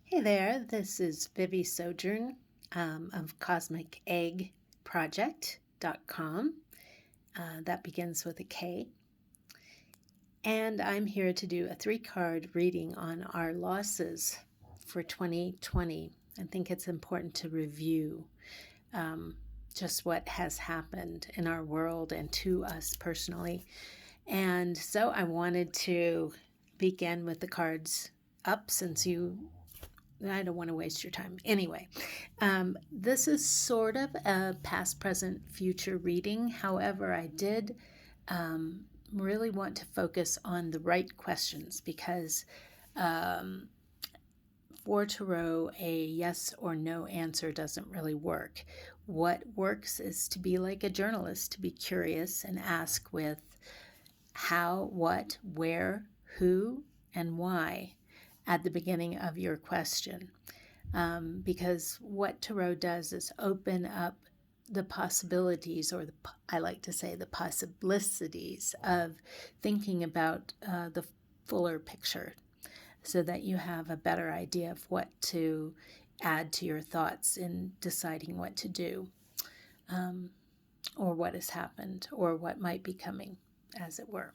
Hey there, this is Vivi Sojourn of CosmicEggProject.com. That begins with a K. And I'm here to do a 3-card reading on our losses for 2020. I think it's important to review just what has happened in our world and to us personally. And so I wanted to begin with the cards up since I don't want to waste your time. Anyway, this is sort of a past, present, future reading. However, I did really want to focus on the right questions because for tarot, a yes or no answer doesn't really work. What works is to be like a journalist, to be curious and ask with how, what, where, who, and why at the beginning of your question. Because what tarot does is open up the possibilities, or I like to say the possibilicities of thinking about the fuller picture so that you have a better idea of what to add to your thoughts in deciding what to do, or what has happened, or what might be coming, as it were.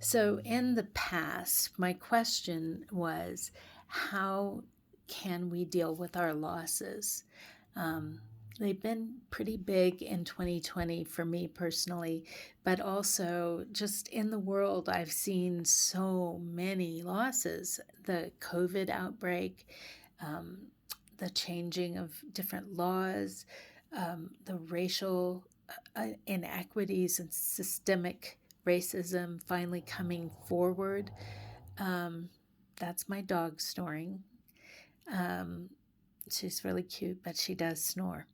So in the past, my question was, how can we deal with our losses? They've been pretty big in 2020 for me personally, but also just in the world, I've seen so many losses. The COVID outbreak, the changing of different laws, the racial inequities and systemic racism finally coming forward. That's my dog snoring. She's really cute, but she does snore.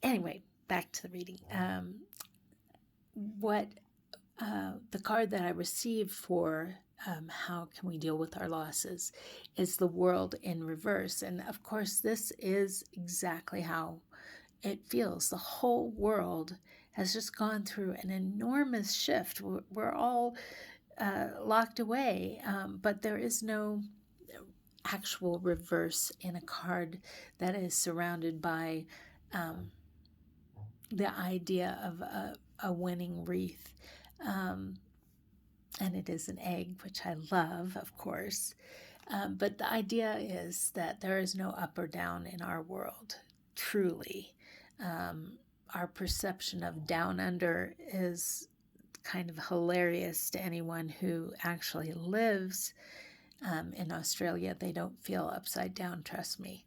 Anyway, back to the reading. The card that I received for how can we deal with our losses is the World in Reverse. And of course, this is exactly how it feels. The whole world has just gone through an enormous shift. We're all locked away, but there is no actual reverse in a card that is surrounded by the idea of a winning wreath. And it is an egg, which I love, of course. But the idea is that there is no up or down in our world, truly. Our perception of down under is kind of hilarious to anyone who actually lives in Australia. They don't feel upside down, trust me.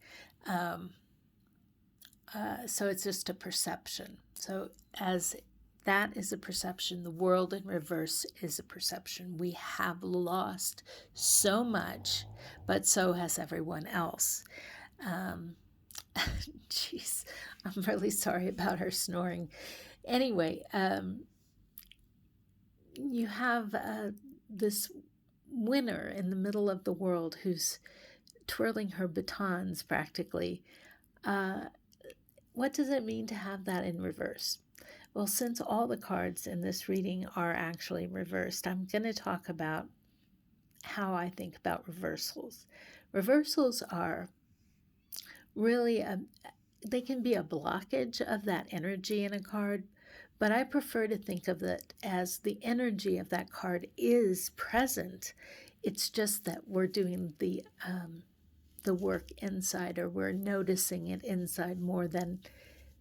So it's just a perception. So as that is a perception, the world in reverse is a perception. We have lost so much, but so has everyone else. Jeez, I'm really sorry about her snoring. Anyway, you have this winner in the middle of the world who's twirling her batons practically. What does it mean to have that in reverse? Well, since all the cards in this reading are actually reversed, I'm going to talk about how I think about reversals. Reversals are really they can be a blockage of that energy in a card, but I prefer to think of it as the energy of that card is present. It's just that we're doing the work inside, or we're noticing it inside more than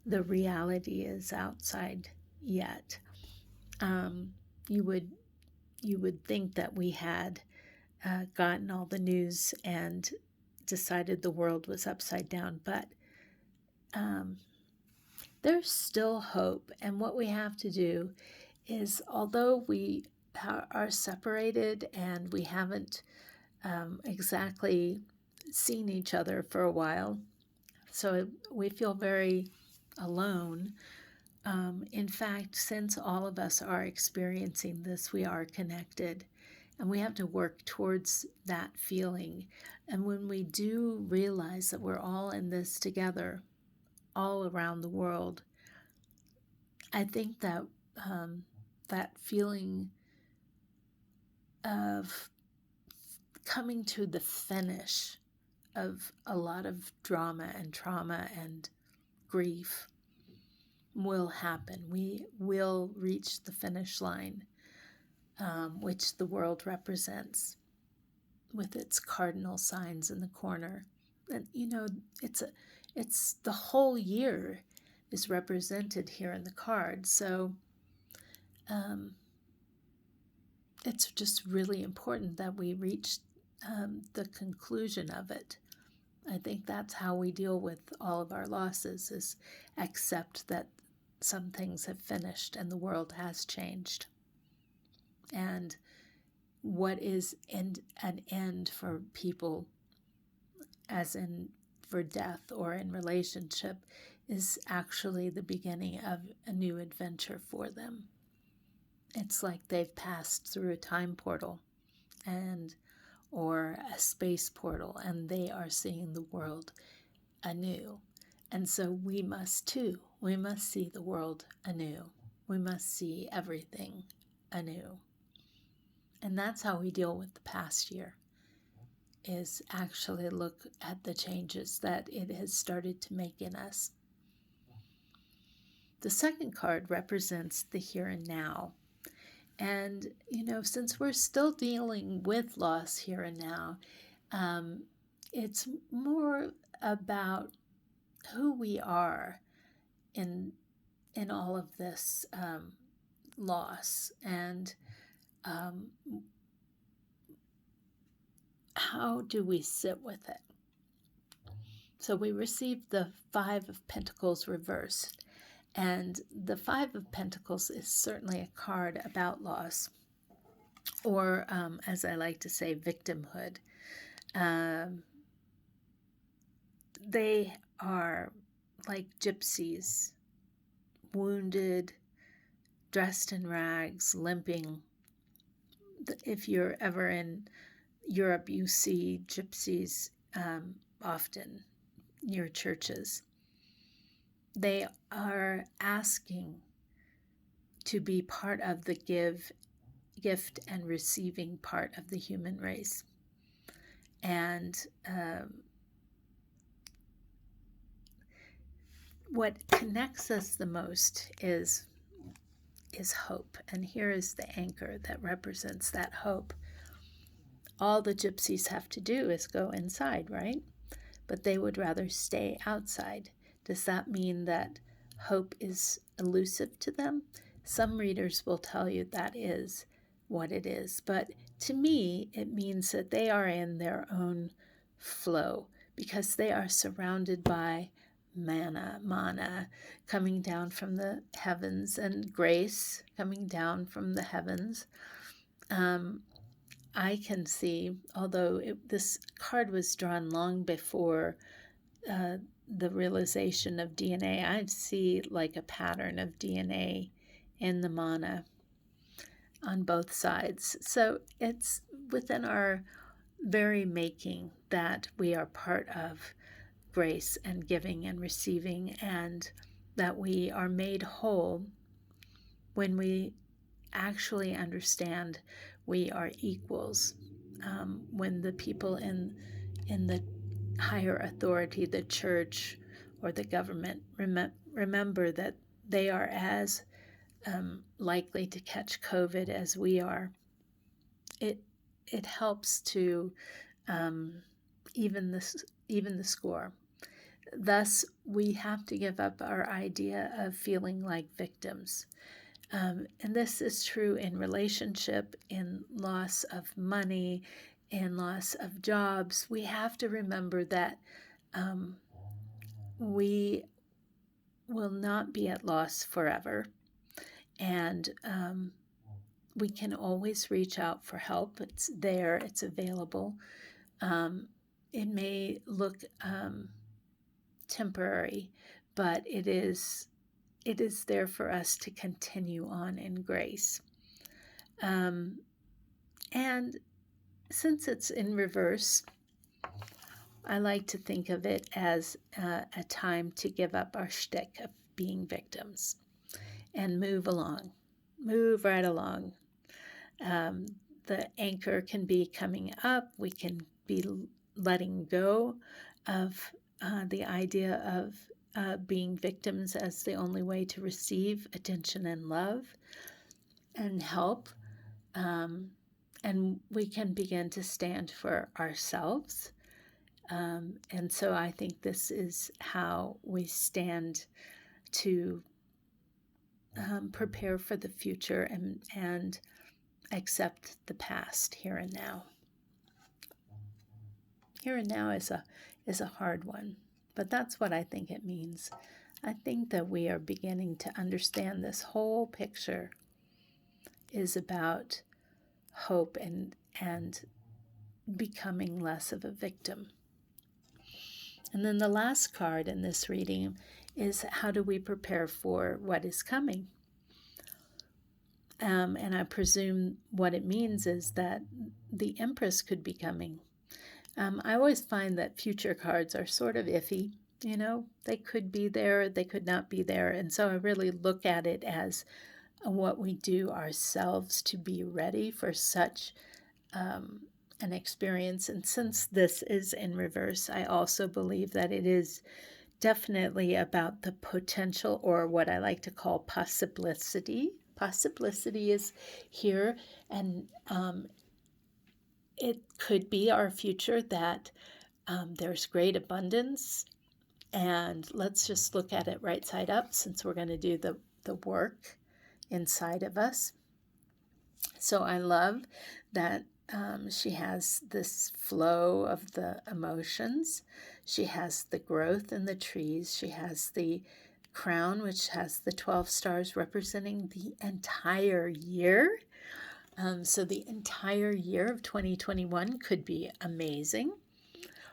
the reality is outside yet. You would think that we had gotten all the news and decided the world was upside down, but there's still hope. And what we have to do is, although we are separated and we haven't exactly seen each other for a while, so we feel very alone. In fact, since all of us are experiencing this, we are connected, and we have to work towards that feeling. And when we do realize that we're all in this together, all around the world, I think that that feeling of coming to the finish of a lot of drama and trauma and grief will happen. We will reach the finish line, which the world represents with its cardinal signs in the corner. And it's the whole year is represented here in the card. So it's just really important that we reach the conclusion of it. I think that's how we deal with all of our losses, is accept that some things have finished and the world has changed. And what is an end for people, as in for death or in relationship, is actually the beginning of a new adventure for them. It's like they've passed through a time portal or a space portal, and they are seeing the world anew. And so we must too. We must see the world anew. We must see everything anew. And that's how we deal with the past year, is actually look at the changes that it has started to make in us. The second card represents the here and now. And, since we're still dealing with loss here and now, it's more about who we are in all of this loss, and how do we sit with it? So we received the Five of Pentacles reversed. And the Five of Pentacles is certainly a card about loss, or as I like to say, victimhood. They are like gypsies, wounded, dressed in rags, limping. If you're ever in Europe, you see gypsies often near churches. They are asking to be part of the gift and receiving part of the human race. And what connects us the most is hope. And here is the anchor that represents that hope. All the gypsies have to do is go inside, right? But they would rather stay outside. Does that mean that hope is elusive to them? Some readers will tell you that is what it is. But to me, it means that they are in their own flow, because they are surrounded by mana coming down from the heavens, and grace coming down from the heavens. I can see, although this card was drawn long before the realization of DNA, I see like a pattern of DNA in the mana on both sides. So it's within our very making that we are part of grace and giving and receiving, and that we are made whole when we actually understand we are equals. When the people in the higher authority, the church or the government, remember that they are as likely to catch COVID as we are, it helps to even the score. Thus, we have to give up our idea of feeling like victims. And this is true in relationship, in loss of money, in loss of jobs. We have to remember that we will not be at loss forever. And we can always reach out for help. It's there, it's available. It may look temporary, but it is there for us to continue on in grace. And since it's in reverse, I like to think of it as a time to give up our shtick of being victims and move right along. The anchor can be coming up. We can be letting go of the idea of being victims as the only way to receive attention and love and help. And we can begin to stand for ourselves. And so I think this is how we stand to prepare for the future and accept the past here and now. Here and now is a hard one, but that's what I think it means. I think that we are beginning to understand this whole picture is about hope and becoming less of a victim. And then the last card in this reading is how do we prepare for what is coming? And I presume what it means is that the Empress could be coming. I always find that future cards are sort of iffy. They could be there, they could not be there. And so I really look at it as what we do ourselves to be ready for such an experience. And since this is in reverse, I also believe that it is definitely about the potential, or what I like to call possibility. Possibility is here, and it could be our future that there's great abundance. And let's just look at it right side up, since we're going to do the work inside of us. So I love that she has this flow of the emotions. She has the growth in the trees. She has the crown, which has the 12 stars representing the entire year. So the entire year of 2021 could be amazing.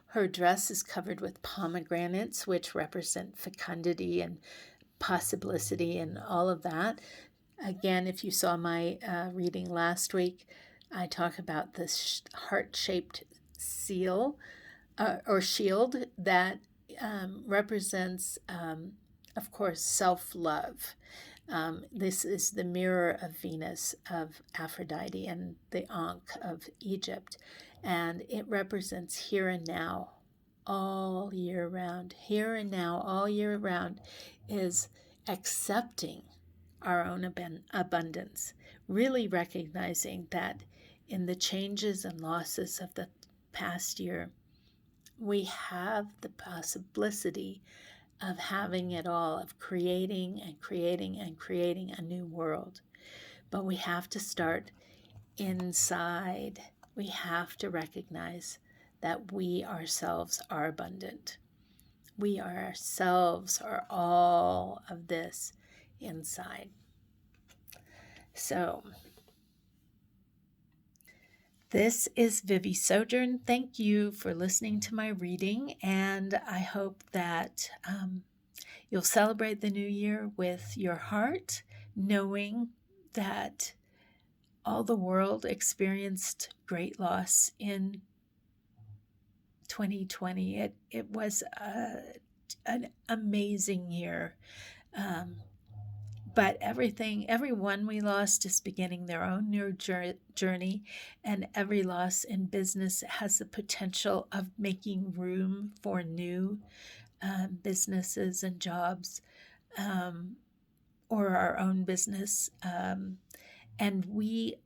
Her dress is covered with pomegranates, which represent fecundity and possibility and all of that. Again, if you saw my reading last week, I talk about this heart-shaped seal or shield that represents, of course, self-love. This is the mirror of Venus, of Aphrodite, and the Ankh of Egypt. And it represents here and now, all year round. Here and now, all year round, is accepting our own abundance, really recognizing that in the changes and losses of the past year, we have the possibility of having it all, of creating and creating and creating a new world. But we have to start inside. We have to recognize that we ourselves are abundant. We ourselves are all of this inside. So, this is Vivi Sojourn. Thank you for listening to my reading, and I hope that you'll celebrate the new year with your heart, knowing that all the world experienced great loss in 2020. It was an amazing year. But everyone we lost is beginning their own new journey, and every loss in business has the potential of making room for new businesses and jobs, or our own business. And we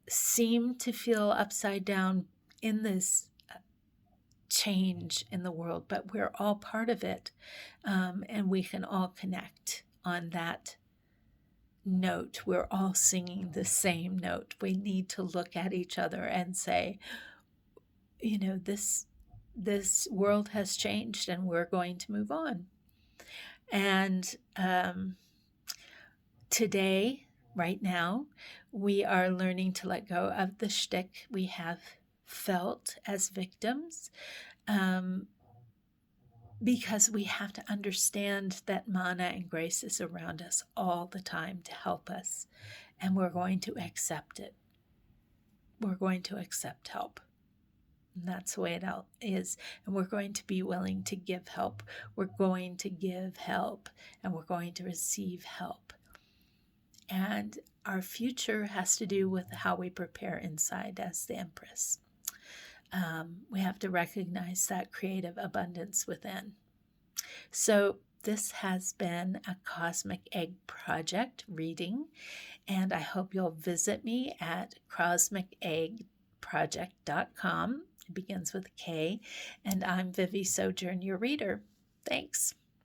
seem to feel upside down in this change in the world, but we're all part of it, and we can all connect on that note. We're all singing the same note. We need to look at each other and say, this world has changed and we're going to move on. And today, right now, we are learning to let go of the shtick we have felt as victims, because we have to understand that mana and grace is around us all the time to help us, and we're going to accept it. We're going to accept help. And that's the way it is. And we're going to be willing to give help. We're going to give help, and we're going to receive help. And our future has to do with how we prepare inside as the Empress. We have to recognize that creative abundance within. So this has been a Cosmic Egg Project reading, and I hope you'll visit me at cosmiceggproject.com. It begins with a K, and I'm Vivi Sojourn, your reader. Thanks.